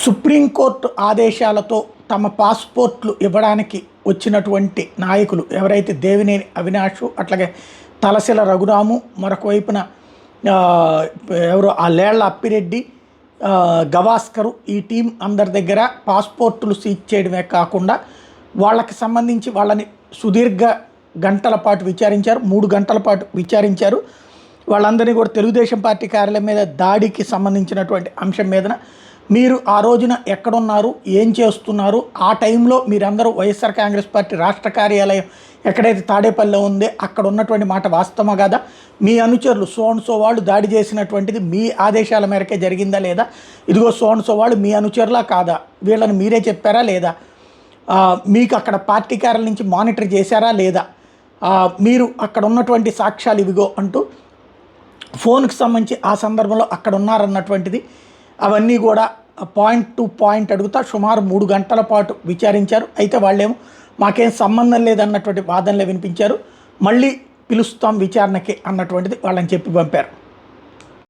Supreme court ఆదేశాలతో తమ పాస్పోర్ట్లు ఇవ్వడానికి వచ్చినటువంటి నాయకులు ఎవరైతే దేవినేని అవినాష్, అట్లాగే తలశిల రఘురాము, మరొక వైపున ఎవరో ఆ లేళ్ల అప్పిరెడ్డి, గవాస్కరు, ఈ టీం అందరి దగ్గర పాస్పోర్టులు సీజ్ చేయడమే కాకుండా వాళ్ళకి సంబంధించి వాళ్ళని సుదీర్ఘ గంటల పాటు విచారించారు. 3 గంటల పాటు విచారించారు. వాళ్ళందరినీ కూడా తెలుగుదేశం పార్టీ కార్యాలయం మీద దాడికి సంబంధించినటువంటి అంశం మీదన మీరు ఆ రోజున ఎక్కడున్నారు, ఏం చేస్తున్నారు, ఆ టైంలో మీరందరూ వైఎస్ఆర్ కాంగ్రెస్ పార్టీ రాష్ట్ర కార్యాలయం ఎక్కడైతే తాడేపల్లిలో ఉందో అక్కడ ఉన్నటువంటి మాట వాస్తవమా కాదా, మీ అనుచరులు సోన్సో వాళ్ళు దాడి చేసినటువంటిది మీ ఆదేశాల మేరకే జరిగిందా లేదా, ఇదిగో సోన్సో వాళ్ళు మీ అనుచరులా కాదా, వీళ్ళని మీరే చెప్పారా లేదా, మీకు అక్కడ పార్టీ కార్యాలయం నుంచి మానిటర్ చేశారా లేదా, మీరు అక్కడ ఉన్నటువంటి సాక్ష్యాలు ఇవిగో అంటూ ఫోన్కి సంబంధించి ఆ సందర్భంలో అక్కడ ఉన్నారన్నటువంటిది అవన్నీ కూడా పాయింట్ టు పాయింట్ అడుగుతా సుమారు 3 గంటల పాటు విచారించారు. అయితే వాళ్ళేమో మాకేం సంబంధం లేదన్నటువంటి వాదనలే వినిపించారు. మళ్ళీ పిలుస్తాం విచారణకి అన్నటువంటిది వాళ్ళని చెప్పి పంపారు.